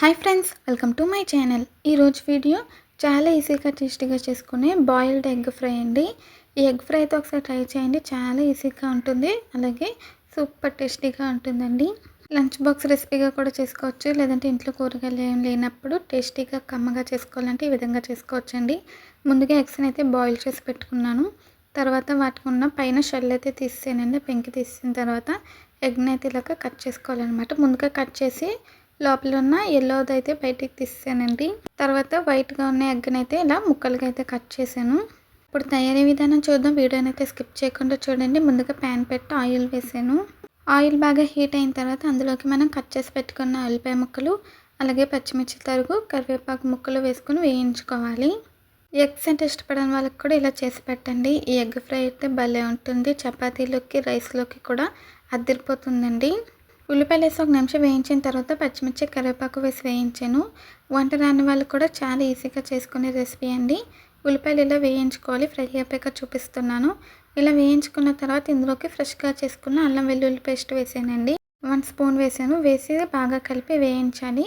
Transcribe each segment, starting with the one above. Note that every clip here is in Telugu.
Hi friends, welcome to my channel. ఈరోజు వీడియో చాలా ఈజీగా టేస్టీగా చేసుకునే బాయిల్డ్ ఎగ్ ఫ్రై అండి. ఈ ఎగ్ ఫ్రై అయితే ఒకసారి ట్రై చేయండి, చాలా ఈజీగా ఉంటుంది, అలాగే సూపర్ టేస్టీగా ఉంటుందండి. లంచ్ బాక్స్ రెసిపీగా కూడా చేసుకోవచ్చు, లేదంటే ఇంట్లో కూరగాయలు ఏం లేనప్పుడు టేస్టీగా కమ్మగా చేసుకోవాలంటే ఈ విధంగా చేసుకోవచ్చండి. ముందుగా ఎగ్స్ని అయితే బాయిల్ చేసి పెట్టుకున్నాను. తర్వాత వాటికి ఉన్న పైన షెల్ అయితే తీసేసానండి. పెంకి తీసిన తర్వాత ఎగ్ని అయితే ఇలాగ కట్ చేసుకోవాలన్నమాట. ముందుగా కట్ చేసి లోపల ఉన్న ఎల్లోది అయితే బయటికి తీసానండి. తర్వాత వైట్గా ఉన్న ఎగ్ని అయితే ఇలా ముక్కలుగా అయితే కట్ చేశాను. ఇప్పుడు తయారీ విధానం చూద్దాం. వీడియోని అయితే స్కిప్ చేయకుండా చూడండి. ముందుగా ప్యాన్ పెట్టి ఆయిల్ వేసాను. ఆయిల్ బాగా హీట్ అయిన తర్వాత అందులోకి మనం కట్ చేసి పెట్టుకున్న ఉల్లిపాయ ముక్కలు, అలాగే పచ్చిమిర్చి తరుగు, కరివేపాకు ముక్కలు వేసుకుని వేయించుకోవాలి. ఎగ్స్ అంటే ఇష్టపడని వాళ్ళకి కూడా ఇలా చేసి పెట్టండి. ఈ ఎగ్ ఫ్రై అయితే భలే ఉంటుంది. చపాతీలోకి, రైస్లోకి కూడా అదిరిపోతుందండి. ఉల్లిపాయలు వేసి ఒక నిమిషం వేయించిన తర్వాత పచ్చిమిర్చి, కరివేపాకు వేసి వేయించాను. వంట రాని వాళ్ళు కూడా చాలా ఈజీగా చేసుకునే రెసిపీ అండి. ఉల్లిపాయలు ఇలా వేయించుకోవాలి. ఫ్రై అయిపోయాక చూపిస్తున్నాను. ఇలా వేయించుకున్న తర్వాత ఇందులోకి ఫ్రెష్గా చేసుకున్న అల్లం వెల్లుల్లి పేస్ట్ వేసానండి. 1 స్పూన్ వేసాను. వేసి బాగా కలిపి వేయించాలి.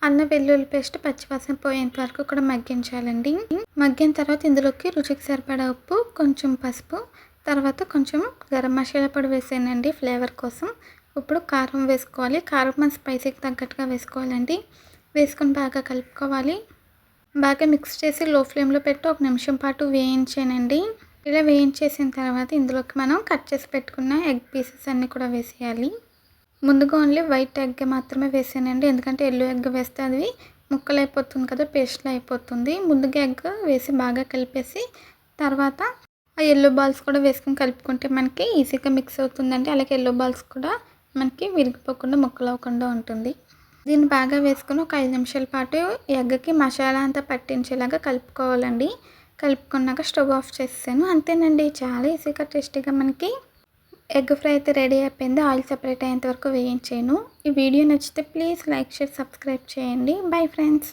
అల్లం వెల్లుల్లి పేస్ట్ పచ్చివాసన పోయేంత వరకు కూడా మగ్గించాలండి. మగ్గిన తర్వాత ఇందులోకి రుచికి సరిపడా ఉప్పు, కొంచెం పసుపు, తర్వాత కొంచెం గరం మసాలా పొడి వేసానండి ఫ్లేవర్ కోసం. ఇప్పుడు కారం వేసుకోవాలి. కారం మన స్పైసీకి తగ్గట్టుగా వేసుకోవాలండి. వేసుకొని బాగా కలుపుకోవాలి. బాగా మిక్స్ చేసి లో ఫ్లేమ్లో పెట్టి ఒక నిమిషం పాటు వేయించానండి. ఇలా వేయించేసిన తర్వాత ఇందులోకి మనం కట్ చేసి పెట్టుకున్న ఎగ్ పీసెస్ అన్నీ కూడా వేసేయాలి. ముందుగా ఓన్లీ వైట్ ఎగ్ మాత్రమే వేసానండి, ఎందుకంటే ఎల్లో ఎగ్ వేస్తే అది ముక్కలు అయిపోతుంది కదా, పేస్ట్లో అయిపోతుంది. ముందుగా ఎగ్ వేసి బాగా కలిపేసి తర్వాత ఆ ఎల్లో బాల్స్ కూడా వేసుకొని కలుపుకుంటే మనకి ఈజీగా మిక్స్ అవుతుందండి. అలాగే ఎల్లో బాల్స్ కూడా మనకి విరిగిపోకుండా ముక్కలు అవ్వకుండా ఉంటుంది. దీన్ని బాగా వేసుకుని ఒక 5 నిమిషాల పాటు ఎగ్కి మసాలా అంతా పట్టించేలాగా కలుపుకోవాలండి. కలుపుకున్నాక స్టవ్ ఆఫ్ చేసాను. అంతేనండి, చాలా ఈజీగా టేస్టీగా మనకి ఎగ్ ఫ్రై అయితే రెడీ అయిపోయింది. ఆయిల్ సెపరేట్ అయ్యేంత వరకు వేయించాను. ఈ వీడియో నచ్చితే ప్లీజ్ లైక్, షేర్, సబ్స్క్రైబ్ చేయండి. Bye friends.